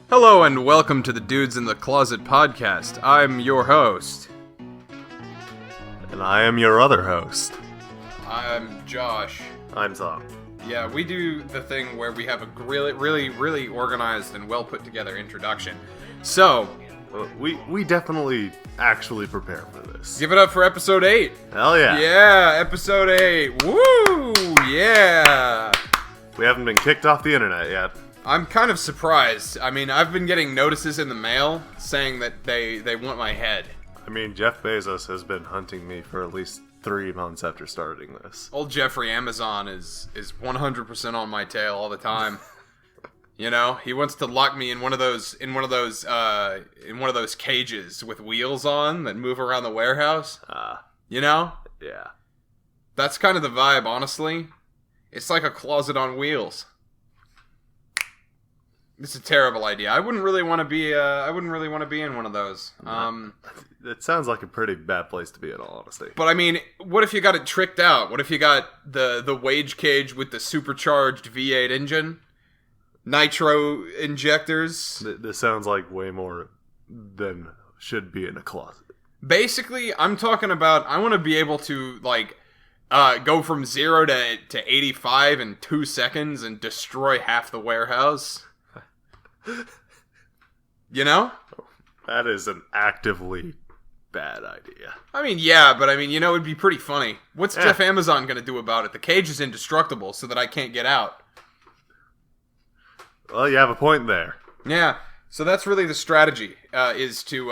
Hello and welcome to the Dudes in the Closet podcast. I'm your host. And I am your other host. I'm Josh. I'm Tom. Yeah, we do the thing where we have a really organized and well put together introduction. So, We definitely actually prepare for this. give it up for episode 8. Hell yeah. Yeah, episode 8. Woo! Yeah! We haven't been kicked off the internet yet. I'm kind of surprised. I mean, I've been getting notices in the mail saying that they want my head. I mean, Jeff Bezos has been hunting me for at least 3 months after starting this. Old Jeffrey Amazon is 100% on my tail all the time. You know, he wants to lock me in one of those cages with wheels on that move around the warehouse. You know? Yeah. That's kind of the vibe, honestly. It's like a closet on wheels. It's a terrible idea. I wouldn't really want to be in one of those. It sounds like a pretty bad place to be, in all honesty. But I mean, what if you got it tricked out? What if you got the wage cage with the supercharged V8 engine? Nitro injectors? This sounds like way more than should be in a closet. Basically, I'm talking about, I want to be able to, like, go from 0 to 85 in 2 seconds and destroy half the warehouse. You know? That is an actively bad idea. I mean, yeah, but I mean, you know, it'd be pretty funny. What's Jeff Amazon gonna do about it? The cage is indestructible so that I can't get out. Well, you have a point there. Yeah, so that's really the strategy, is to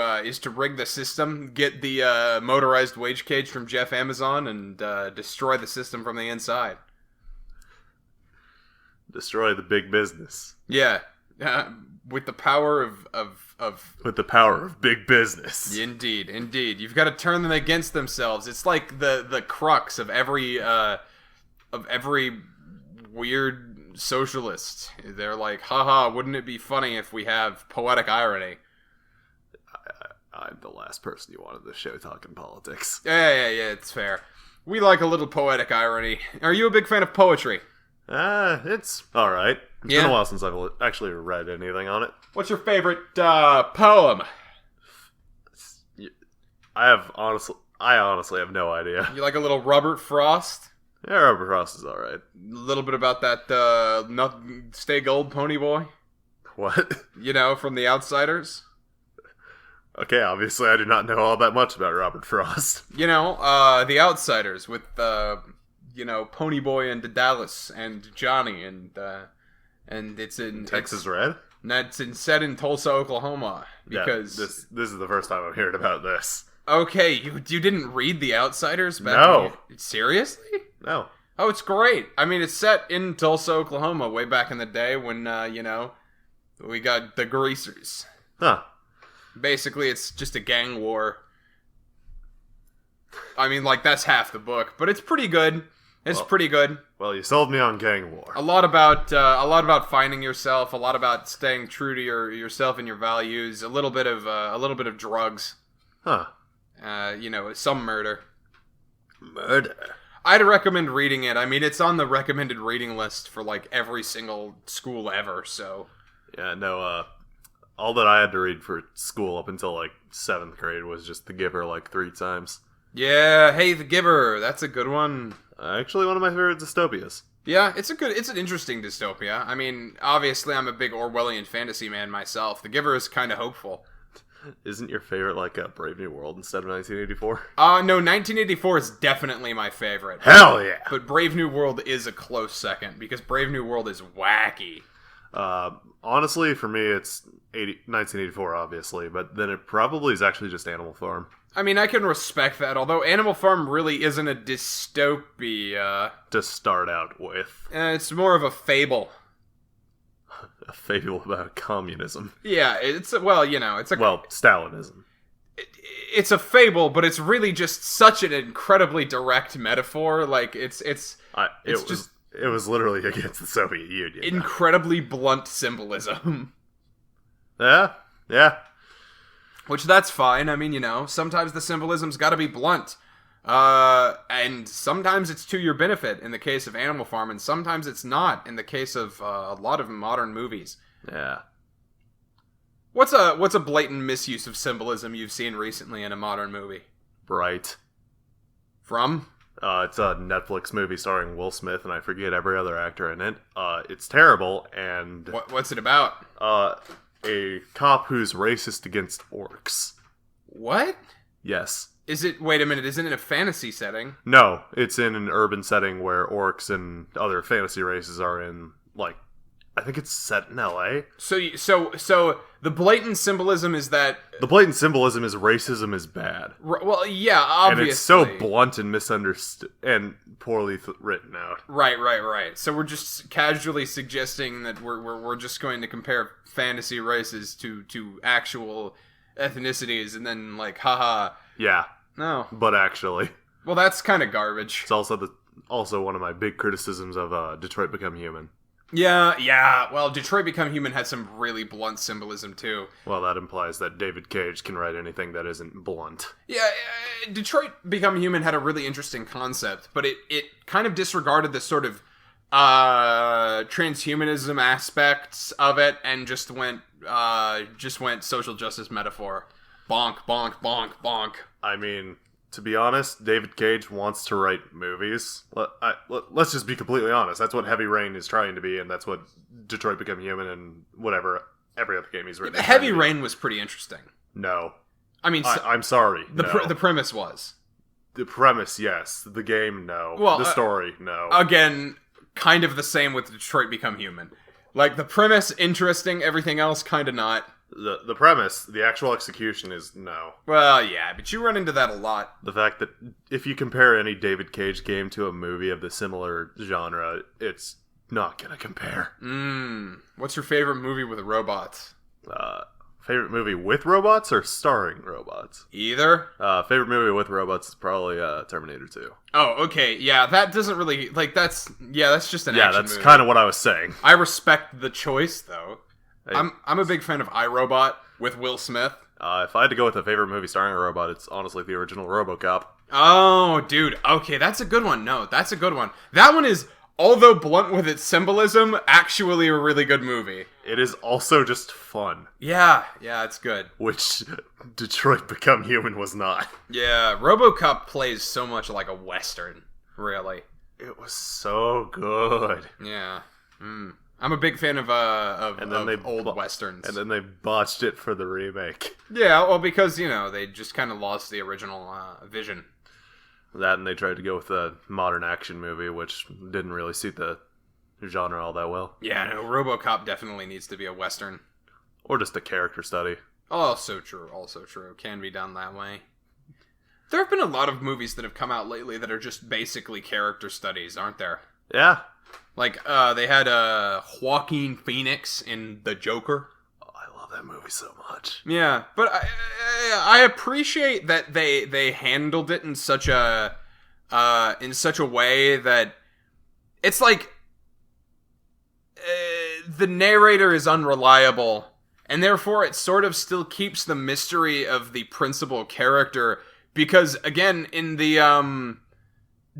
rig the system, get the motorized wage cage from Jeff Amazon, and destroy the system from the inside. Destroy the big business. Yeah, with the power of With the power of big business. Indeed. You've got to turn them against themselves. It's like the crux of every weird socialist. They're like, haha, wouldn't it be funny if we have poetic irony? I'm the last person you wanted this show talking politics. Yeah, it's fair. We like a little poetic irony. Are you a big fan of poetry? It's alright. It's been a while since I've actually read anything on it. What's your favorite poem? I honestly have no idea. You like a little Robert Frost? Yeah, Robert Frost is alright. A little bit about that Stay Gold Pony Boy? What? You know, from The Outsiders? Okay, obviously I do not know all that much about Robert Frost. You know, The Outsiders with, Pony Boy and Dallas and Johnny and it's in Texas Red? That's set in Tulsa, Oklahoma. Because this is the first time I'm hearing about this. Okay, you didn't read The Outsiders back? No. Seriously? No. Oh, it's great. I mean, it's set in Tulsa, Oklahoma, way back in the day when we got the Greasers. Huh. Basically, it's just a gang war. I mean, like, that's half the book, but it's pretty good. It's pretty good. Well, you sold me on gang war. A lot about finding yourself. A lot about staying true to yourself and your values. A little bit of drugs. Huh. Some murder. Murder. I'd recommend reading it. I mean, it's on the recommended reading list for like every single school ever. So. Yeah. No. All that I had to read for school up until like 7th grade was just The Giver like 3 times. Yeah. Hey, The Giver. That's a good one. Actually, one of my favorite dystopias. Yeah, it's an interesting dystopia. I mean, obviously, I'm a big Orwellian fantasy man myself. The Giver is kind of hopeful. Isn't your favorite like a Brave New World instead of 1984? No, 1984 is definitely my favorite. Hell yeah! But Brave New World is a close second, because Brave New World is wacky. Honestly, for me, it's 1984, obviously, but then it probably is actually just Animal Farm. I mean, I can respect that, although Animal Farm really isn't a dystopia. To start out with. It's more of a fable. A fable about communism. Yeah, Stalinism. It's a fable, but it's really just such an incredibly direct metaphor. Like, it was literally against the Soviet Union. Incredibly blunt symbolism. Yeah. Which, that's fine. I mean, sometimes the symbolism's got to be blunt. And sometimes it's to your benefit in the case of Animal Farm, and sometimes it's not in the case of a lot of modern movies. Yeah. What's a blatant misuse of symbolism you've seen recently in a modern movie? Bright. From? It's a Netflix movie starring Will Smith, and I forget every other actor in it. It's terrible, and... What's it about? A cop who's racist against orcs. What? Yes. Wait a minute, isn't it a fantasy setting? No, it's in an urban setting where orcs and other fantasy races are in, I think it's set in LA. So the blatant symbolism is that... The blatant symbolism is racism is bad. Well, yeah, obviously. And it's so blunt and misunderstood and poorly written out. Right. So we're just casually suggesting that we're just going to compare fantasy races to actual ethnicities and then haha. Yeah. No. But actually. Well, that's kind of garbage. It's also one of my big criticisms of Detroit Become Human. Yeah. Well, Detroit Become Human had some really blunt symbolism, too. Well, that implies that David Cage can write anything that isn't blunt. Yeah, Detroit Become Human had a really interesting concept, but it kind of disregarded the sort of transhumanism aspects of it and just went social justice metaphor. Bonk, bonk, bonk, bonk. I mean... To be honest, David Cage wants to write movies. Let's just be completely honest. That's what Heavy Rain is trying to be, and that's what Detroit Become Human and whatever every other game he's written. Heavy Rain was pretty interesting. No. I mean... I'm sorry. The premise was. The premise, yes. The game, no. Well, the story, no. Again, kind of the same with Detroit Become Human. The premise, interesting, everything else, kind of not. The premise, the actual execution is no. Well, yeah, but you run into that a lot. The fact that if you compare any David Cage game to a movie of the similar genre, it's not gonna compare. What's your favorite movie with robots? Favorite movie with robots or starring robots? Either. Favorite movie with robots is probably Terminator 2. Oh, okay. Yeah, that doesn't really... that's just an action movie. Yeah, that's kind of what I was saying. I respect the choice, though. I'm a big fan of iRobot with Will Smith. If I had to go with a favorite movie starring a robot, it's honestly the original RoboCop. Oh, dude. Okay, that's a good one. No, that's a good one. That one is, although blunt with its symbolism, actually a really good movie. It is also just fun. Yeah, it's good. Which Detroit Become Human was not. Yeah, RoboCop plays so much like a Western, really. It was so good. Yeah. I'm a big fan of old Westerns. And then they botched it for the remake. Yeah, well, because, they just kind of lost the original vision. That, and they tried to go with a modern action movie, which didn't really suit the genre all that well. Yeah, no, RoboCop definitely needs to be a Western. Or just a character study. Also true. Can be done that way. There have been a lot of movies that have come out lately that are just basically character studies, aren't there? Yeah. They had Joaquin Phoenix in The Joker. Oh, I love that movie so much. Yeah, but I appreciate that they handled it in such a way that it's the narrator is unreliable, and therefore it sort of still keeps the mystery of the principal character, because again, in the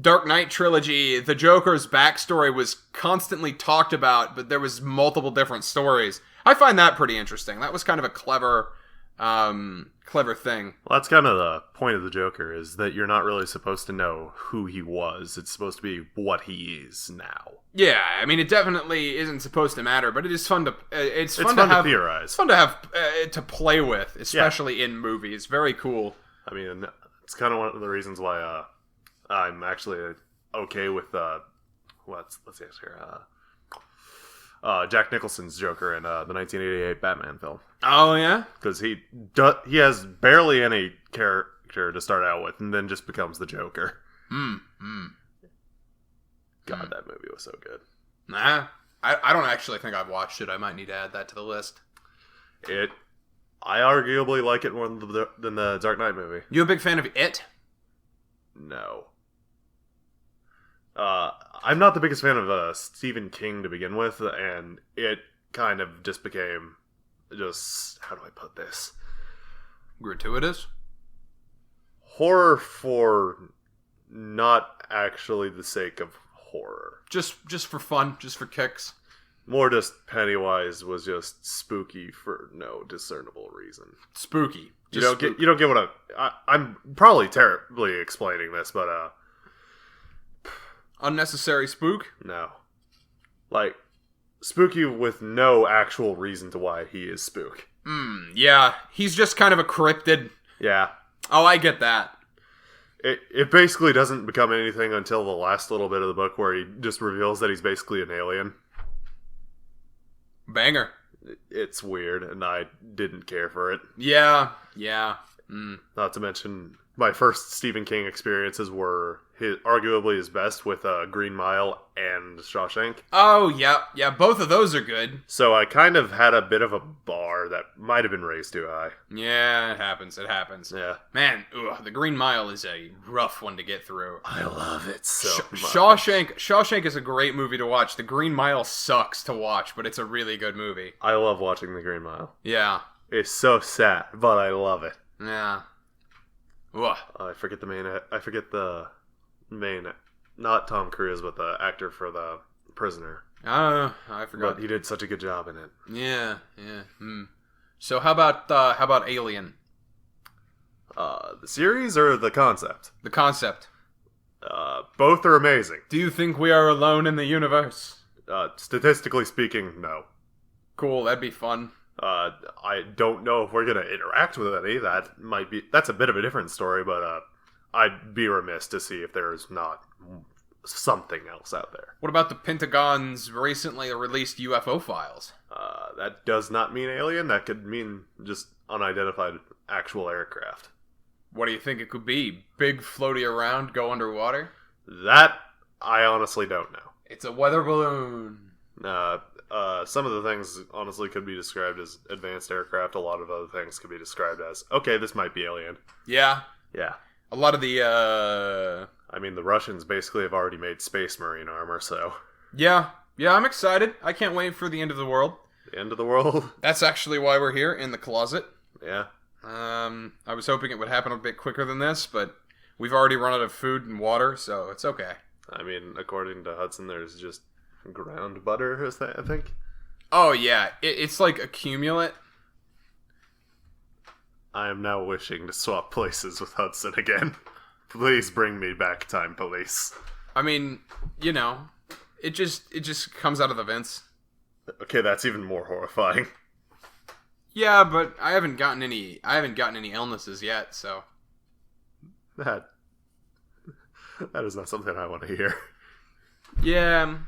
Dark Knight trilogy, the Joker's backstory was constantly talked about, but there was multiple different stories. I find that pretty interesting. That was kind of a clever thing. Well, that's kind of the point of the Joker, is that you're not really supposed to know who he was. It's supposed to be what he is now. Yeah, I mean, it definitely isn't supposed to matter, but it is fun to it's fun to theorize. It's fun to have to play with, especially in movies. Very cool. I mean, it's kind of one of the reasons why I'm actually okay with let's see here. Jack Nicholson's Joker in the 1988 Batman film. Oh yeah, because he has barely any character to start out with, and then just becomes the Joker. God, that movie was so good. Nah, I don't actually think I've watched it. I might need to add that to the list. I arguably like it more than the Dark Knight movie. You a big fan of It? No. I'm not the biggest fan of Stephen King to begin with, and it kind of just became how do I put this? Gratuitous? Horror for not actually the sake of horror. Just for fun, just for kicks. More just Pennywise was just spooky for no discernible reason. Spooky. You don't get what I'm probably terribly explaining this, but unnecessary spook? No. Like, spooky with no actual reason to why he is spook. Yeah. He's just kind of a cryptid. Yeah. Oh, I get that. It basically doesn't become anything until the last little bit of the book where he just reveals that he's basically an alien. Banger. It's weird, and I didn't care for it. Yeah. Not to mention, my first Stephen King experiences were arguably his best with Green Mile and Shawshank. Oh, yeah, both of those are good. So I kind of had a bit of a bar that might have been raised too high. Yeah, it happens. Yeah. Man, the Green Mile is a rough one to get through. I love it so much. Shawshank is a great movie to watch. The Green Mile sucks to watch, but it's a really good movie. I love watching The Green Mile. Yeah. It's so sad, but I love it. Yeah. Ugh. I forget the main, not Tom Cruise, but the actor for The Prisoner. I forgot. But he did such a good job in it. Yeah. So how about Alien? The series or the concept? The concept. Both are amazing. Do you think we are alone in the universe? Statistically speaking, no. Cool, that'd be fun. I don't know if we're gonna interact with any. That's a bit of a different story, but I'd be remiss to see if there's not something else out there. What about the Pentagon's recently released UFO files? That does not mean alien. That could mean just unidentified actual aircraft. What do you think it could be? Big floaty around, go underwater? That I honestly don't know. It's a weather balloon. Some of the things honestly could be described as advanced aircraft. A lot of other things could be described as, okay, this might be alien. Yeah. Yeah. A lot of the, I mean, the Russians basically have already made space marine armor, so... Yeah, I'm excited. I can't wait for the end of the world. The end of the world? That's actually why we're here, in the closet. Yeah. I was hoping it would happen a bit quicker than this, but we've already run out of food and water, so it's okay. I mean, according to Hudson, there's just ground butter, is that, I think? Oh, yeah. It's like accumulate. I am now wishing to swap places with Hudson again. Please bring me back, Time Police. I mean, it just comes out of the vents. Okay, that's even more horrifying. Yeah, but I haven't gotten any illnesses yet, so. That is not something I want to hear. Yeah.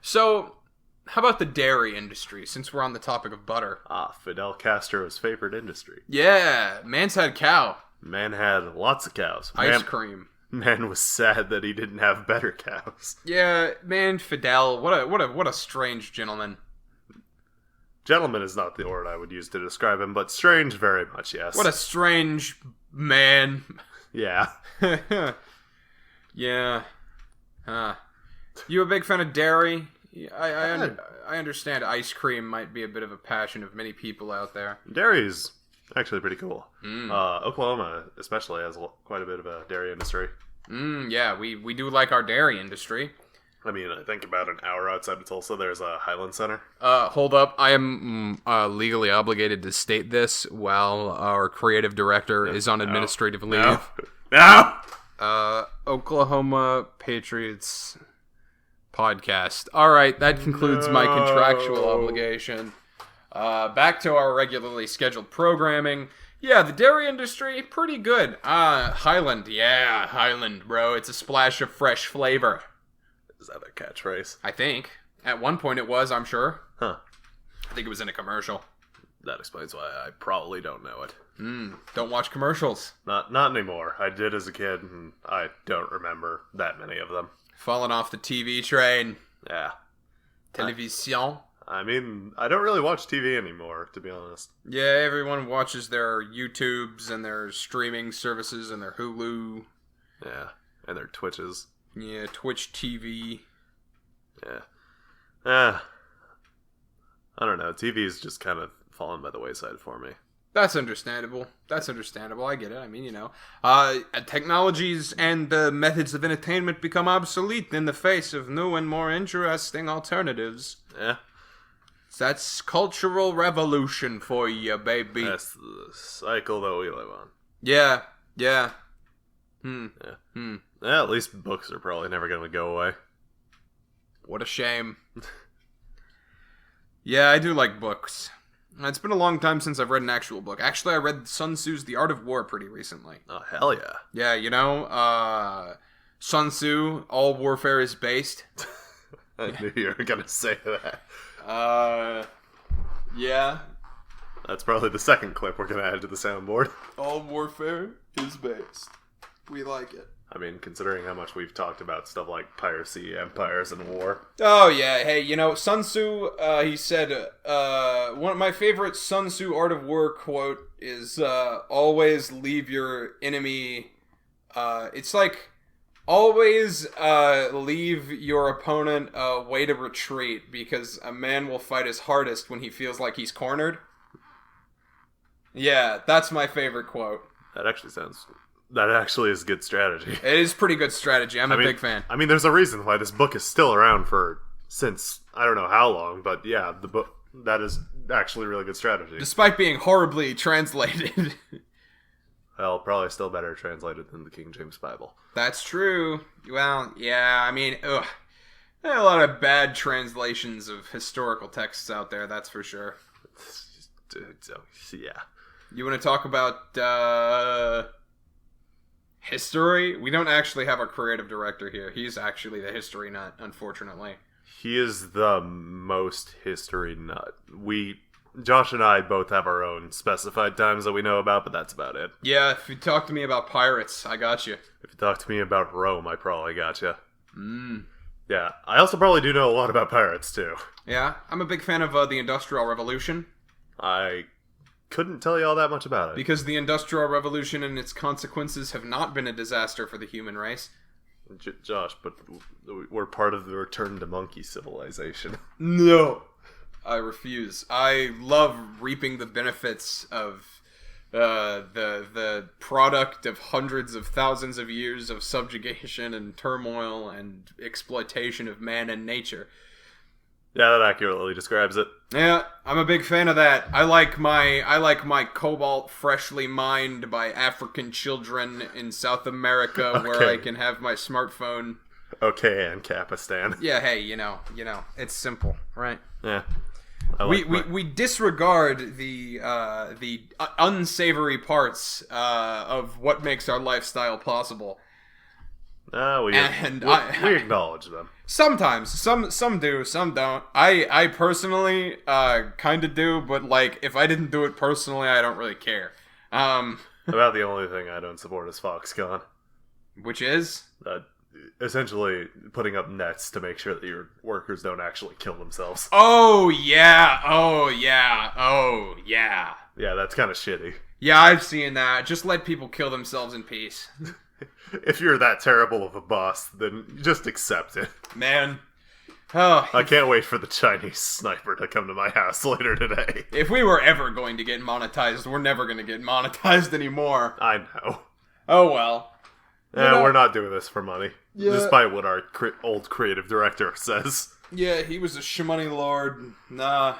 So, how about the dairy industry, since we're on the topic of butter? Fidel Castro's favorite industry. Yeah, man's had cow. Man had lots of cows. Ice cream. Man was sad that he didn't have better cows. Yeah, man, Fidel, what a strange gentleman. Gentleman is not the word I would use to describe him, but strange very much, yes. What a strange man. Yeah. Yeah. You a big fan of dairy? I understand ice cream might be a bit of a passion of many people out there. Dairy's actually pretty cool. Oklahoma especially has quite a bit of a dairy industry. Yeah, we do like our dairy industry. I mean, I think about an hour outside of Tulsa, there's a Highland Center. Hold up. I am legally obligated to state this while our creative director is on administrative leave. No! Oklahoma Patriots podcast. All right, that concludes my contractual obligation. Back to our regularly scheduled programming. Yeah, the dairy industry, pretty good. Highland, bro. It's a splash of fresh flavor. Is that a catchphrase? I think. At one point it was, I'm sure. Huh. I think it was in a commercial. That explains why I probably don't know it. Don't watch commercials. Not anymore. I did as a kid, and I don't remember that many of them. Falling off the TV train. Yeah. Television. I mean, I don't really watch TV anymore, to be honest. Yeah, everyone watches their YouTubes and their streaming services and their Hulu. Yeah, and their Twitches. Yeah, Twitch TV. Yeah. I don't know. TV's just kind of fallen by the wayside for me. That's understandable. I get it. I mean, technologies and the methods of entertainment become obsolete in the face of new and more interesting alternatives. Yeah. That's cultural revolution for you, baby. That's the cycle that we live on. Yeah. Yeah, at least books are probably never going to go away. What a shame. Yeah, I do like books. It's been a long time since I've read an actual book. Actually, I read Sun Tzu's The Art of War pretty recently. Oh, hell yeah. Yeah, Sun Tzu, all warfare is based. I knew you were going to say that. Yeah. That's probably the second clip we're going to add to the soundboard. All warfare is based. We like it. I mean, considering how much we've talked about stuff like piracy, empires, and war. Oh, yeah. Hey, Sun Tzu, he said, one of my favorite Sun Tzu Art of War quote is, always leave your enemy, it's like, always, leave your opponent a way to retreat, because a man will fight his hardest when he feels like he's cornered. Yeah, that's my favorite quote. That actually is good strategy. It is pretty good strategy. I'm a big fan. I mean, there's a reason why this book is still around since I don't know how long, but yeah, the book, that is actually really good strategy. Despite being horribly translated. Well, probably still better translated than the King James Bible. That's true. Well, yeah, I mean, there are a lot of bad translations of historical texts out there, that's for sure. Yeah. You want to talk about, history? We don't actually have a creative director here. He's actually the history nut, unfortunately. He is the most history nut. Josh and I both have our own specified times that we know about, but that's about it. Yeah, if you talk to me about pirates, I got you. If you talk to me about Rome, I probably got you. Yeah, I also probably do know a lot about pirates, too. Yeah, I'm a big fan of the Industrial Revolution. I couldn't tell you all that much about it. Because the Industrial Revolution and its consequences have not been a disaster for the human race. Josh, but we're part of the return to monkey civilization. No. I refuse. I love reaping the benefits of the product of hundreds of thousands of years of subjugation and turmoil and exploitation of man and nature. Yeah, that accurately describes it. Yeah, I'm a big fan of that. I like my cobalt freshly mined by African children in South America, Okay. where I can have my smartphone. Okay, and Capistan. Yeah, hey, it's simple, right? Yeah. We disregard the unsavory parts of what makes our lifestyle possible. We acknowledge them. Sometimes, some do, some don't. I personally kind of do, but like if I didn't do it personally, I don't really care. About the only thing I don't support is Foxconn. Which is essentially putting up nets to make sure that your workers don't actually kill themselves. Oh yeah, oh yeah, oh yeah. Yeah, that's kind of shitty. Yeah, I've seen that. Just let people kill themselves in peace. If you're that terrible of a boss, then just accept it. Man. Oh, I can't wait for the Chinese sniper to come to my house later today. If we were ever going to get monetized, we're never going to get monetized anymore. I know. Oh well. Yeah, we're not doing this for money. Yeah. Despite what our old creative director says. Yeah, he was a shmoney lord. Nah.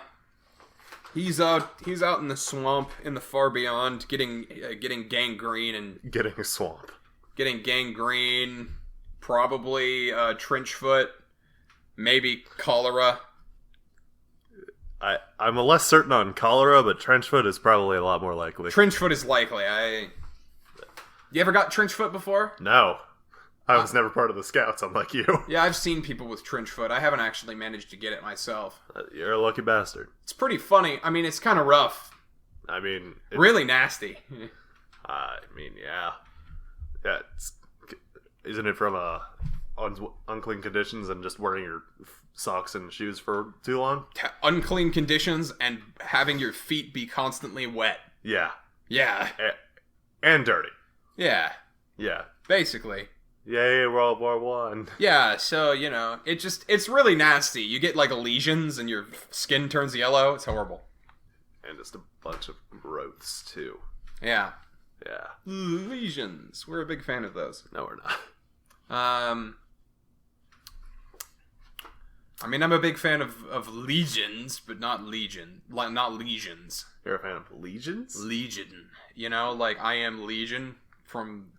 He's out in the swamp, in the far beyond, getting gangrene and... Getting a swamp. Getting gangrene, probably trench foot, maybe cholera. I'm less certain on cholera, but trench foot is probably a lot more likely. Trench foot is likely. You ever got trench foot before? No. I was never part of the scouts, unlike you. Yeah, I've seen people with trench foot. I haven't actually managed to get it myself. You're a lucky bastard. It's pretty funny. I mean, it's kind of rough. I mean... Really nasty. Yeah. Yeah, isn't it from unclean conditions and just wearing your socks and shoes for too long? Unclean conditions and having your feet be constantly wet. Yeah. Yeah. And dirty. Yeah. Yeah. Basically. Yay, World War One. Yeah, so, it's really nasty. You get, lesions and your skin turns yellow. It's horrible. And just a bunch of growths too. Yeah. Yeah. Lesions. We're a big fan of those. No, we're not. I mean, I'm a big fan of legions, but not legions. You're a fan of legions? Legion. You know, like I Am Legion from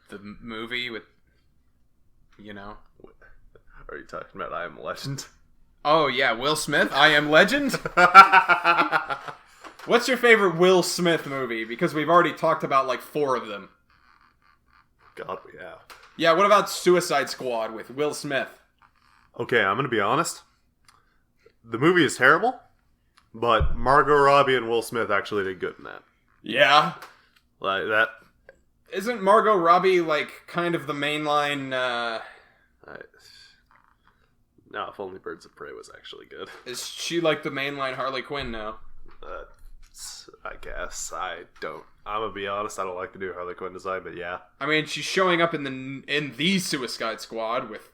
the movie with, you know. Are you talking about I Am Legend? Oh, yeah, Will Smith, I Am Legend? What's your favorite Will Smith movie? Because we've already talked about like 4 of them. God, we have. Yeah, what about Suicide Squad with Will Smith? Okay, I'm gonna be honest. The movie is terrible, but Margot Robbie and Will Smith actually did good in that. Yeah. Like that. Isn't Margot Robbie like kind of the mainline? No, If Only Birds of Prey was actually good. Is she like the mainline Harley Quinn now? I guess I don't. I'm gonna be honest. I don't like the new Harley Quinn design, but yeah. I mean, she's showing up in the Suicide Squad with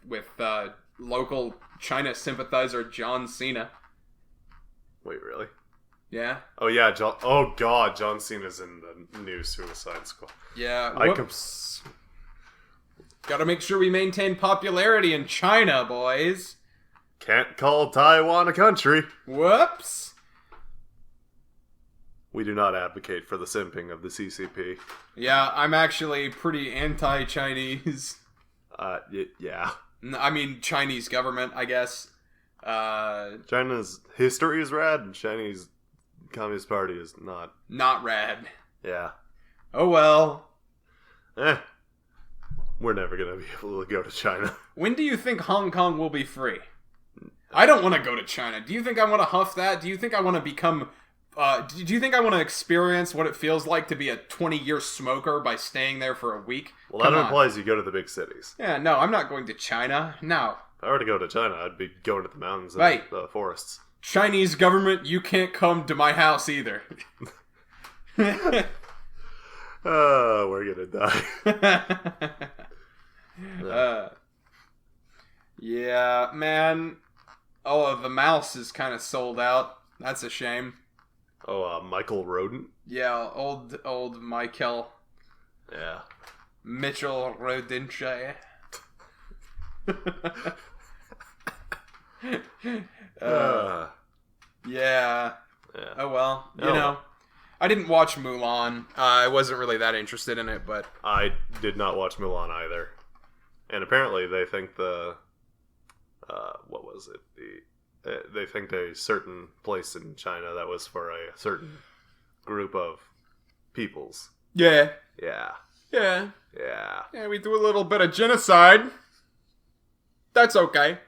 local China sympathizer John Cena. Wait, really? Yeah. Oh yeah, oh god, John Cena's in the new Suicide Squad. Yeah. Whoops. Gotta make sure we maintain popularity in China, boys. Can't call Taiwan a country. Whoops. We do not advocate for the simping of the CCP. Yeah, I'm actually pretty anti-Chinese. Yeah. I mean, Chinese government, I guess. China's history is rad, and Chinese Communist Party is not. Not rad. Yeah. Oh well. We're never gonna be able to go to China. When do you think Hong Kong will be free? I don't want to go to China. Do you think I want to huff that? Do you think I want to become... do you think I want to experience what it feels like to be a 20-year smoker by staying there for a week? Well, that implies you go to the big cities. Yeah, no, I'm not going to China. No. If I were to go to China, I'd be going to the mountains and right. the forests. Chinese government, you can't come to my house either. We're gonna die. Yeah, man. Oh, the mouse is kind of sold out. That's a shame. Oh, Michael Rodent? Yeah, old Michael. Yeah. Mitchell Rodinche. Yeah. Oh well, you know. I didn't watch Mulan. I wasn't really that interested in it, but... I did not watch Mulan either. And apparently they think what was it? They think a certain place in China that was for a certain group of peoples. Yeah. Yeah. Yeah. Yeah. Yeah, we do a little bit of genocide. That's okay.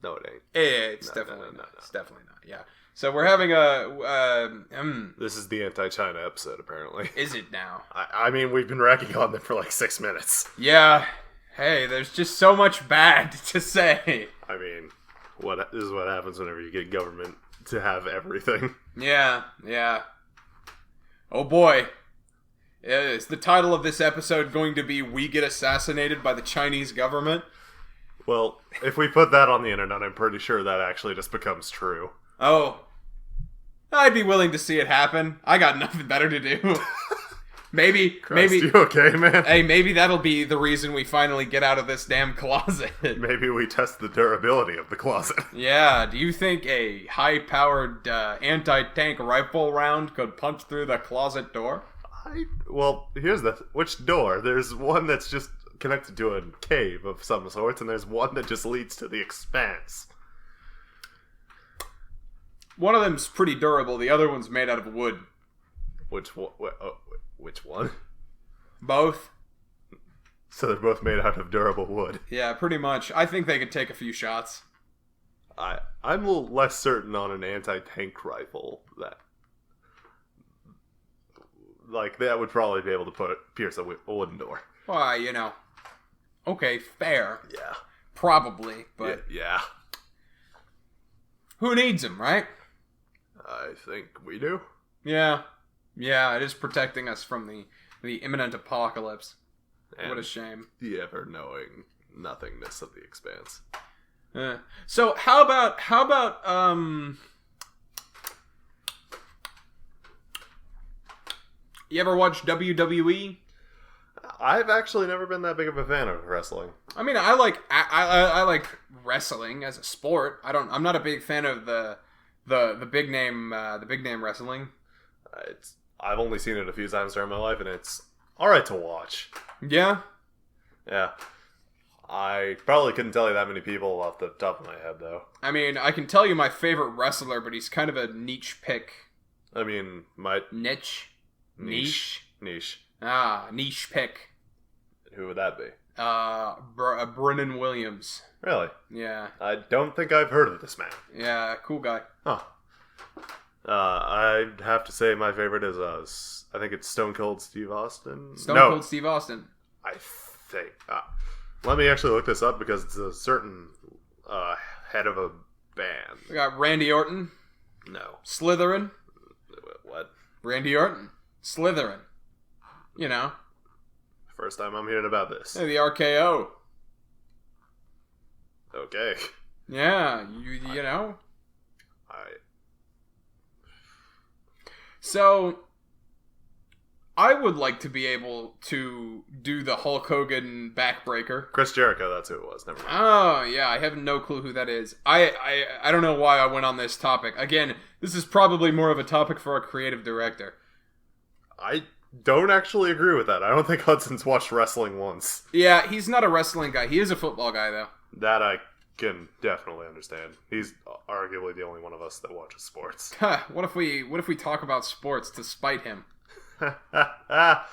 No, it ain't. It's definitely not. It's definitely not, yeah. So we're having a... This is the anti-China episode, apparently. Is it now? I mean, we've been racking on them for like 6 minutes. Yeah. Hey, there's just so much bad to say. I mean, this is what happens whenever you get government to have everything. Yeah, yeah. Oh boy. Is the title of this episode going to be We Get Assassinated by the Chinese Government? Well, if we put that on the internet, I'm pretty sure that actually just becomes true. Oh. I'd be willing to see it happen. I got nothing better to do. Maybe, Christ, you okay, man? Hey, maybe that'll be the reason we finally get out of this damn closet. Maybe we test the durability of the closet. Yeah, do you think a high-powered anti-tank rifle round could punch through the closet door? Well, here's which door? There's one that's just connected to a cave of some sorts, and there's one that just leads to the expanse. One of them's pretty durable, the other one's made out of wood. Which one? Which one? Both. So they're both made out of durable wood. Yeah, pretty much. I think they could take a few shots. I'm a little less certain on an anti-tank rifle that would probably be able to pierce a wooden door. Why, you know. Okay, fair. Yeah. Probably, but... Yeah. Who needs them, right? I think we do. Yeah. Yeah, it is protecting us from the imminent apocalypse. And what a shame. The ever-knowing nothingness of the expanse. So, how about, You ever watch WWE? I've actually never been that big of a fan of wrestling. I mean, I like wrestling as a sport. I'm not a big fan of the big name wrestling. I've only seen it a few times during my life, and it's alright to watch. Yeah? Yeah. I probably couldn't tell you that many people off the top of my head, though. I mean, I can tell you my favorite wrestler, but he's kind of a niche pick. I mean, my... Niche? Niche. Ah, niche pick. Who would that be? Brennan Williams. Really? Yeah. I don't think I've heard of this man. Yeah, cool guy. Huh. I'd have to say my favorite is, I think it's Stone Cold Steve Austin. Cold Steve Austin. I think. Let me actually look this up because it's a certain head of a band. We got Randy Orton. No. Slytherin. What? Randy Orton. Slytherin. You know. First time I'm hearing about this. Hey, the RKO. Okay. Yeah, you know. So, I would like to be able to do the Hulk Hogan backbreaker. Chris Jericho, that's who it was. Never mind. Oh, yeah, I have no clue who that is. I don't know why I went on this topic. Again, this is probably more of a topic for a creative director. I don't actually agree with that. I don't think Hudson's watched wrestling once. Yeah, he's not a wrestling guy. He is a football guy, though. That I can definitely understand. He's arguably the only one of us that watches sports. What if we talk about sports to spite him? I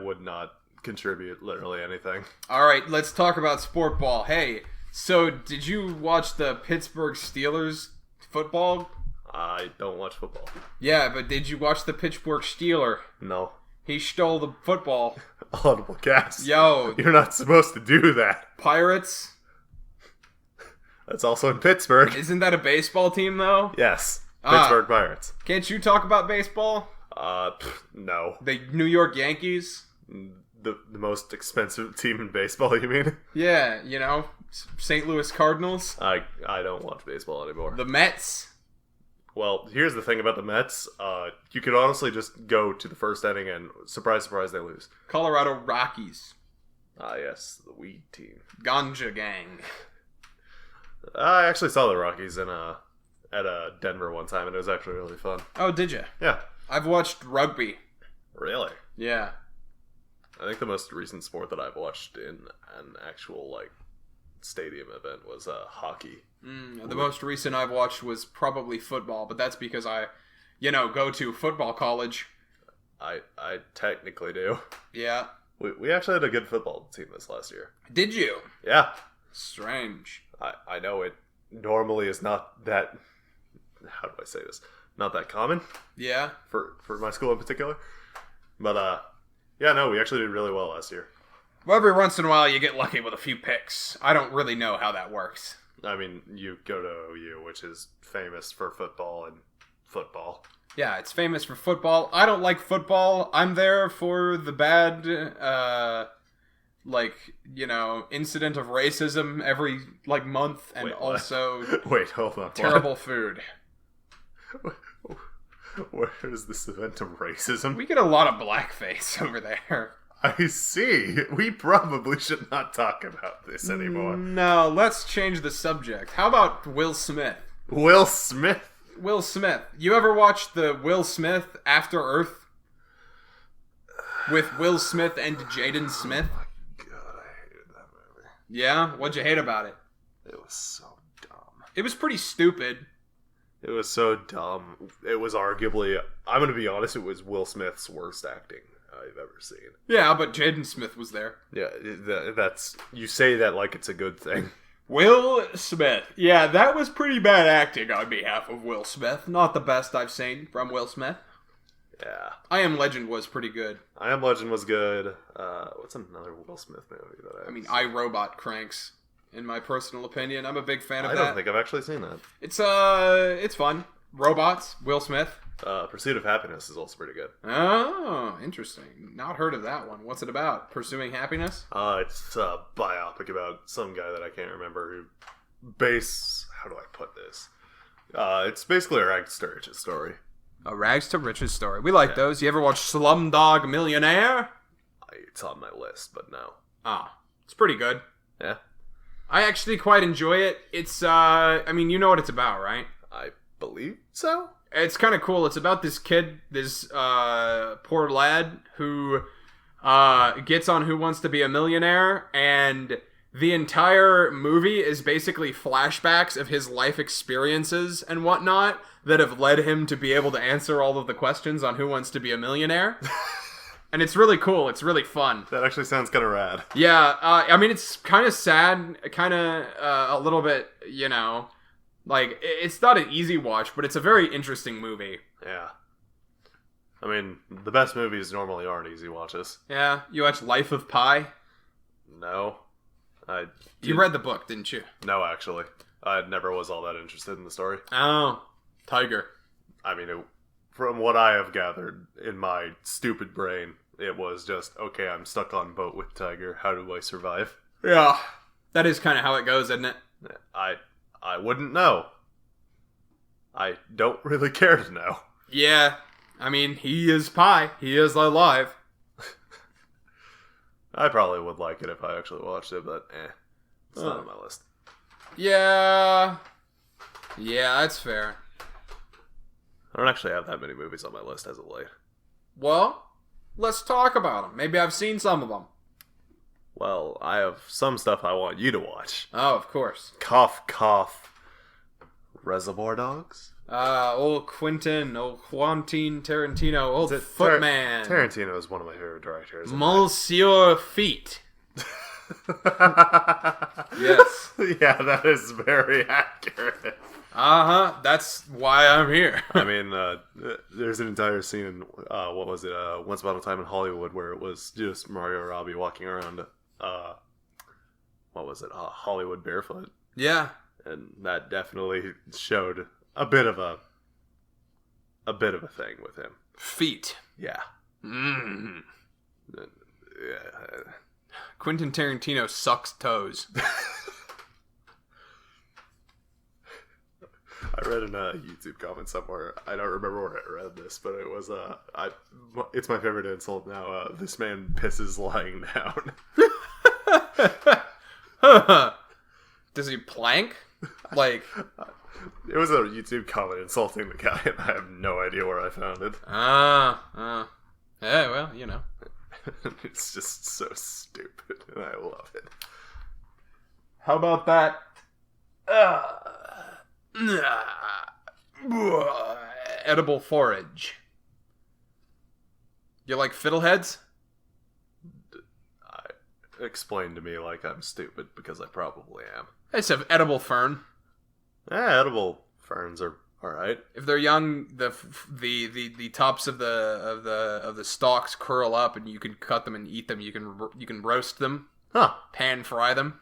would not contribute literally anything. All right, let's talk about sport ball. Hey, so did you watch the Pittsburgh Steelers football? I don't watch football. Yeah, but did you watch the Pittsburgh Steeler? No. He stole the football. Audible cast. Yo. You're not supposed to do that. Pirates? That's also in Pittsburgh. Isn't that a baseball team, though? Yes. Pittsburgh Pirates. Can't you talk about baseball? No. The New York Yankees? The most expensive team in baseball, you mean? Yeah, you know, St. Louis Cardinals. I don't watch baseball anymore. The Mets. Well, here's the thing about the Mets. You could honestly just go to the first inning and, surprise, surprise, they lose. Colorado Rockies. Yes, the weed team. Ganja Gang. I actually saw the Rockies at Denver one time, and it was actually really fun. Oh, did you? Yeah. I've watched rugby. Really? Yeah. I think the most recent sport that I've watched in an actual, stadium event was hockey. The most recent I've watched was probably football, but that's because I, go to football college. I technically do. Yeah. We actually had a good football team this last year. Did you? Yeah. Strange. I know it normally is not that, how do I say this? Not that common. Yeah. For my school in particular. But, yeah, no, we actually did really well last year. Well, every once in a while you get lucky with a few picks. I don't really know how that works. I mean, you go to OU, which is famous for football and football. Yeah, it's famous for football. I don't like football. I'm there for the bad, incident of racism every, month, and also Wait, hold on. terrible food. Where is this event of racism? We get a lot of blackface over there. I see. We probably should not talk about this anymore. No, let's change the subject. How about Will Smith? Will Smith? Will Smith. You ever watched the Will Smith After Earth? With Will Smith and Jaden Smith? Oh my god, I hated that movie. Yeah? What'd you hate about it? It was so dumb. It was pretty stupid. It was so dumb. It was arguably, I'm going to be honest, it was Will Smith's worst acting I've ever seen. Yeah, but Jaden Smith was there. Yeah, that's, you say that like it's a good thing. Will Smith. Yeah, that was pretty bad acting on behalf of Will Smith. Not the best I've seen from Will Smith. Yeah. I Am Legend was pretty good. I Am Legend was good. What's another Will Smith movie that I mean, I, Robot cranks, in my personal opinion. I'm a big fan of that. I don't think I've actually seen that. It's fun. Robots, Will Smith. Pursuit of Happiness is also pretty good. Oh, interesting. Not heard of that one. What's it about? Pursuing happiness? It's a biopic about some guy that I can't remember who how do I put this? It's basically a Rags to Riches story. A rags to riches story. We like those. You ever watch Slumdog Millionaire? It's on my list, but no. It's pretty good. Yeah. I actually quite enjoy it. It's, I mean, you know what it's about, right? I believe so. It's kind of cool. It's about this kid, this poor lad who gets on Who Wants to Be a Millionaire, and the entire movie is basically flashbacks of his life experiences and whatnot that have led him to be able to answer all of the questions on Who Wants to Be a Millionaire. And it's really cool. It's really fun. That actually sounds kind of rad. Yeah, I mean, it's kind of sad, kind of a little bit, you know, like, it's not an easy watch, but it's a very interesting movie. Yeah. I mean, the best movies normally aren't easy watches. Yeah, you watched Life of Pi? No. You read the book, didn't you? No, actually. I never was all that interested in the story. Oh, Tiger. I mean, from what I have gathered in my stupid brain, it was just, okay, I'm stuck on boat with Tiger. How do I survive? Yeah. That is kind of how it goes, isn't it? I wouldn't know. I don't really care to know. Yeah. I mean, he is Pi. He is alive. I probably would like it if I actually watched it, but it's not on my list. Yeah. Yeah, that's fair. I don't actually have that many movies on my list as of late. Well, let's talk about them. Maybe I've seen some of them. Well, I have some stuff I want you to watch. Oh, of course. Cough, cough. Reservoir Dogs? Old Quentin Tarantino, old Footman. Tarantino is one of my favorite directors. Monsieur Feet. Yes. Yeah, that is very accurate. That's why I'm here. I mean, there's an entire scene in, what was it, Once Upon a Time in Hollywood, where it was just Mario Robbie walking around, what was it, Hollywood barefoot. Yeah. And that definitely showed a bit of a thing with him. Feet. Yeah. Mm. Yeah. Quentin Tarantino sucks toes. I read in a YouTube comment somewhere. I don't remember where I read this, but it was it's my favorite insult now. This man pisses lying down. Does he plank? Like, it was a YouTube comment insulting the guy, and I have no idea where I found it. Yeah, well, you know. It's just so stupid, and I love it. How about that? Edible forage. You like fiddleheads? Explain to me like I'm stupid, because I probably am. I just have edible fern. Edible ferns are alright. If they're young, the tops of the stalks curl up, and you can cut them and eat them. You can roast them. Huh. Pan fry them.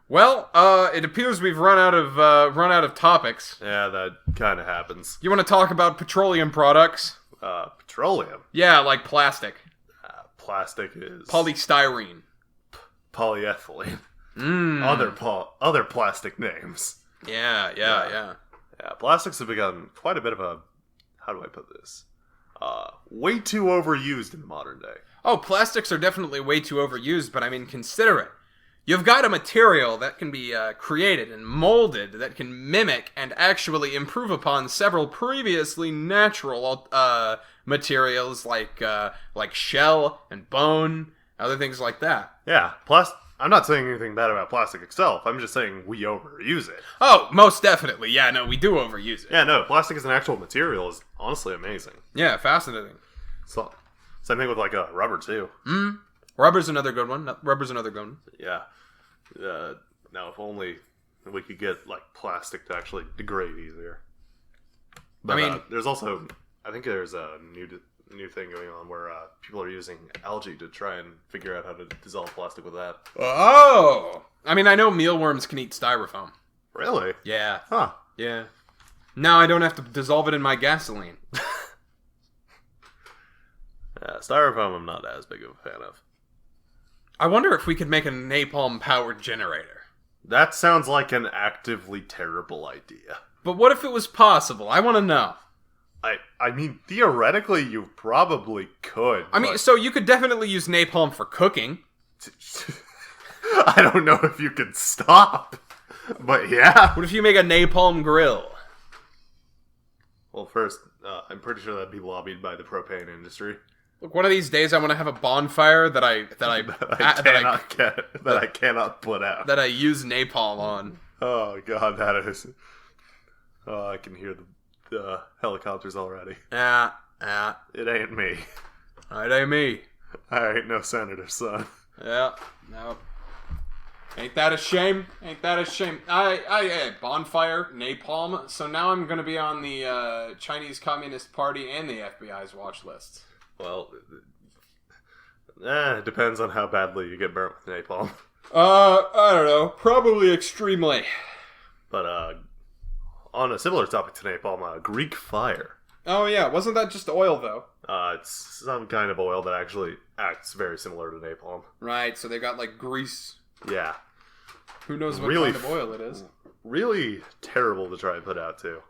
Well, it appears we've run out of topics. Yeah, that kind of happens. You want to talk about petroleum products? Petroleum? Yeah, like plastic. Plastic is... Polystyrene. Polyethylene. Other plastic names. Yeah. Yeah, plastics have become quite a bit of a... How do I put this? Way too overused in the modern day. Oh, plastics are definitely way too overused, but I mean, consider it. You've got a material that can be created and molded that can mimic and actually improve upon several previously natural materials like shell and bone, other things like that. Yeah, I'm not saying anything bad about plastic itself. I'm just saying we overuse it. Oh, most definitely. Yeah, no, we do overuse it. Yeah, no, plastic as an actual material is honestly amazing. Yeah, fascinating. So, same thing with rubber too. Rubber's another good one. Yeah. Now, if only we could get plastic to actually degrade easier. But, I mean, there's also, I think there's a new thing going on where people are using algae to try and figure out how to dissolve plastic with that. Oh! I mean, I know mealworms can eat styrofoam. Really? Yeah. Huh. Yeah. Now I don't have to dissolve it in my gasoline. Styrofoam I'm not as big of a fan of. I wonder if we could make a napalm-powered generator. That sounds like an actively terrible idea. But what if it was possible? I want to know. I mean, theoretically, you probably could. I mean, so you could definitely use napalm for cooking. I don't know if you could stop. But yeah. What if you make a napalm grill? Well, first, I'm pretty sure that'd be lobbied by the propane industry. Look, one of these days I want to have a bonfire that I cannot put out. That I use napalm on. Oh god, that is. Oh, I can hear the helicopters already. Yeah. It ain't me. It ain't me. I ain't no senator, son. Yeah. No. Ain't that a shame? Ain't that a shame? Bonfire, napalm. So now I'm gonna be on the Chinese Communist Party and the FBI's watch lists. Well, it depends on how badly you get burnt with napalm. I don't know. Probably extremely. But, on a similar topic to napalm, Greek fire. Oh yeah, wasn't that just oil though? It's some kind of oil that actually acts very similar to napalm. Right, so they got like grease. Yeah. Who knows what kind of oil it is? Really terrible to try and put out, too.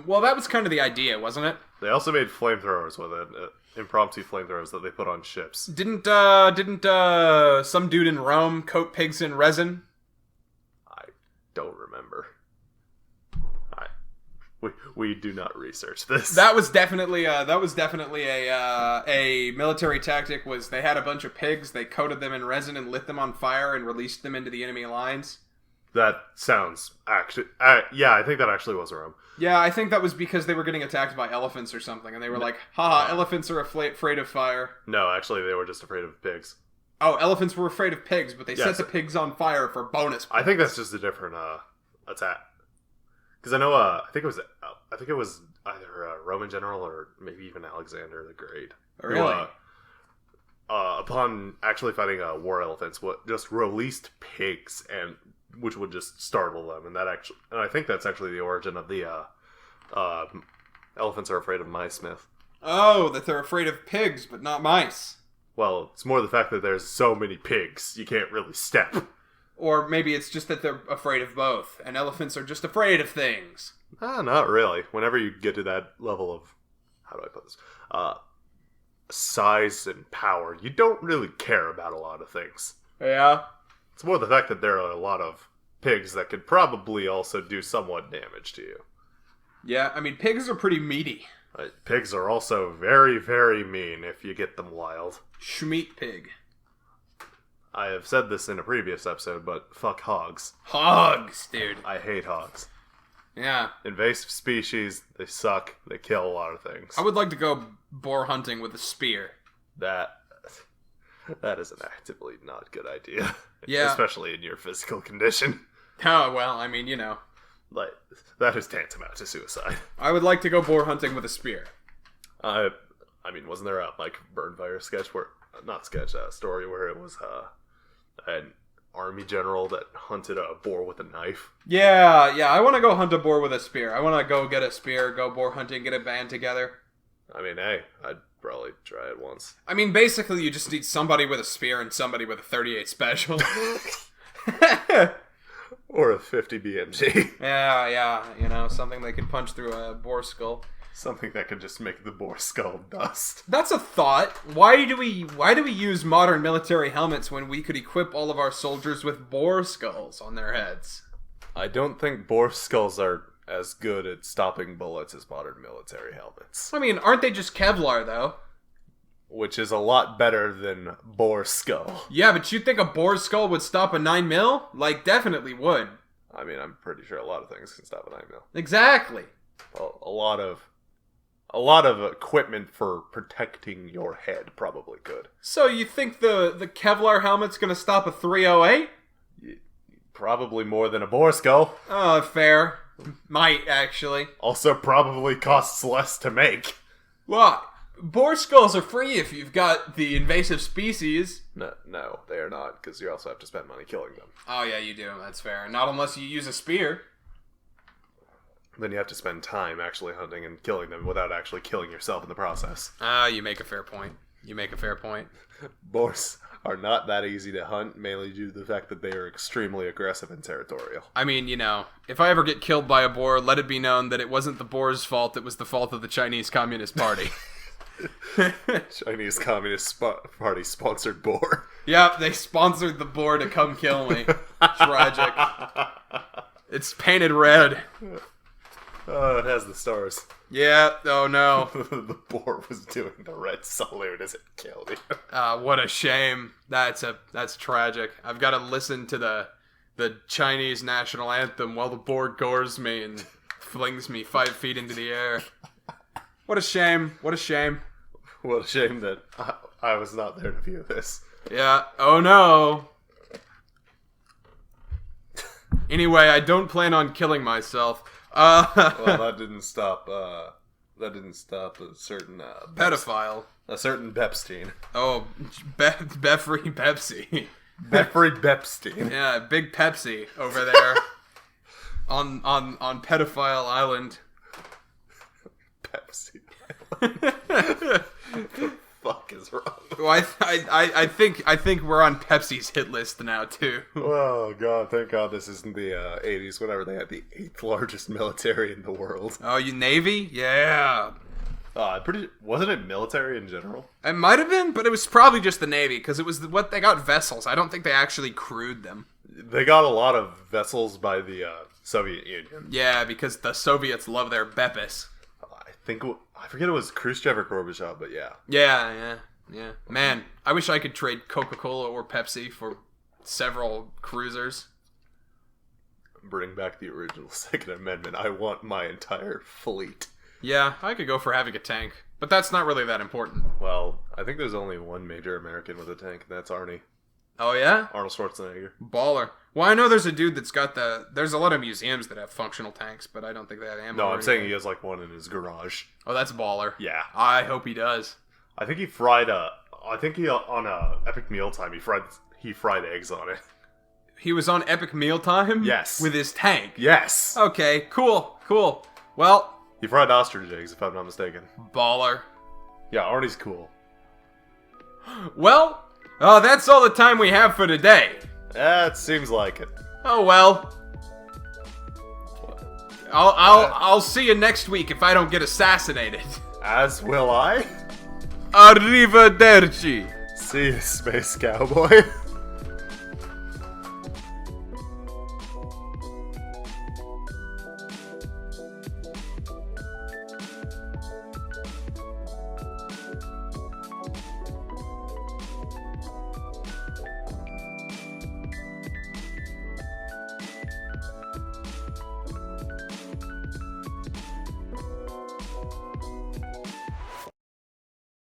Well, that was kind of the idea, wasn't it? They also made flamethrowers with it. Impromptu flamethrowers that they put on ships. Didn't some dude in Rome coat pigs in resin? I don't remember. We do not research this. That was definitely a military tactic. Was they had a bunch of pigs, they coated them in resin and lit them on fire and released them into the enemy lines. That sounds actually. Yeah, I think that actually was Rome. Yeah, I think that was because they were getting attacked by elephants or something, and they were like, haha, elephants are afraid of fire. No, actually, they were just afraid of pigs. Oh, elephants were afraid of pigs, but they set the pigs on fire for bonus points. I think that's just a different attack. Because I know, I think it was either a Roman general or maybe even Alexander the Great. Really? Who, upon actually fighting war elephants, just released pigs and which would just startle them, and I think that's actually the origin of the elephants are afraid of mice myth. Oh, that they're afraid of pigs, but not mice. Well, it's more the fact that there's so many pigs, you can't really step. Or maybe it's just that they're afraid of both, and elephants are just afraid of things. Not really. Whenever you get to that level of, how do I put this, size and power, you don't really care about a lot of things. Yeah? It's more the fact that there are a lot of pigs that could probably also do somewhat damage to you. Yeah, I mean, pigs are pretty meaty. Pigs are also very, very mean if you get them wild. Schmeat pig. I have said this in a previous episode, but fuck hogs. Hogs, dude. I hate hogs. Yeah. Invasive species, they suck, they kill a lot of things. I would like to go boar hunting with a spear. That is an actively not good idea. Yeah. Especially in your physical condition. Oh, well, I mean, you know. Like, that is tantamount to suicide. I would like to go boar hunting with a spear. I mean, wasn't there a, Burnfire sketch where... Not sketch, story where it was, an army general that hunted a boar with a knife? Yeah, I want to go hunt a boar with a spear. I want to go get a spear, go boar hunting, get a band together. I mean, hey, I'd probably try it once. I mean, basically, you just need somebody with a spear and somebody with a 38 special. Or a 50 BMG. Yeah, you know, something that can punch through a boar skull. Something that could just make the boar skull dust. That's a thought. Why do we use modern military helmets when we could equip all of our soldiers with boar skulls on their heads? I don't think boar skulls are as good at stopping bullets as modern military helmets. I mean, aren't they just Kevlar, though? Which is a lot better than boar skull. Yeah, but you'd think a boar skull would stop a 9mm? Like, definitely would. I mean, I'm pretty sure a lot of things can stop a 9mm. Exactly. Well, a lot of equipment for protecting your head probably could. So you think the Kevlar helmet's gonna stop a 308? Probably more than a boar skull. Oh, fair. Might, actually. Also probably costs less to make. What? Boar skulls are free if you've got the invasive species. No, they are not, because you also have to spend money killing them. Oh yeah, you do. That's fair. Not unless you use a spear. Then you have to spend time actually hunting and killing them without actually killing yourself in the process. You make a fair point. are not that easy to hunt, mainly due to the fact that they are extremely aggressive and territorial. I mean, you know, if I ever get killed by a boar, let it be known that it wasn't the boar's fault, it was the fault of the Chinese Communist Party. Chinese Communist Party sponsored boar. Yep, they sponsored the boar to come kill me. Tragic. It's painted red. Oh, it has the stars. Yeah, oh no. The boar was doing the red salute as it killed you. What a shame. That's tragic. I've got to listen to the Chinese national anthem while the boar gores me and flings me 5 feet into the air. What a shame. What a shame. What a shame that I was not there to view this. Yeah, oh no. Anyway, I don't plan on killing myself. Well, that didn't stop a certain pedophile. A certain Bepstein. Oh, Beffrey Pepsi. Beffrey Bepstein. Yeah, big Pepsi over there on Pedophile Island. Pepsi Island. What the fuck is wrong? Well, I think we're on Pepsi's hit list now too. Oh god, thank god this isn't the 80s, whenever they had the 8th largest military in the world. Oh, you Navy? Yeah. Wasn't it military in general? It might have been, but it was probably just the Navy, because it was what they got vessels. I don't think they actually crewed them. They got a lot of vessels by the Soviet Union. Yeah, because the Soviets love their Bepis. I forget it was Khrushchev or Gorbachev, but yeah. Yeah. Man, I wish I could trade Coca-Cola or Pepsi for several cruisers. Bring back the original Second Amendment. I want my entire fleet. Yeah, I could go for having a tank, but that's not really that important. Well, I think there's only one major American with a tank, and that's Arnie. Oh yeah? Arnold Schwarzenegger. Baller. Well, I know there's a dude that's got there's a lot of museums that have functional tanks, but I don't think they have ammo. No, I'm saying he has like one in his garage. Oh, that's baller. Yeah. I hope he does. I think on Epic Mealtime, he fried eggs on it. He was on Epic Mealtime? Yes. With his tank? Yes. Okay, cool. Well. He fried ostrich eggs, if I'm not mistaken. Baller. Yeah, Arnie's cool. Well, that's all the time we have for today. That seems like it. Oh well. I'll see you next week if I don't get assassinated. As will I. Arrivederci. See you, Space Cowboy.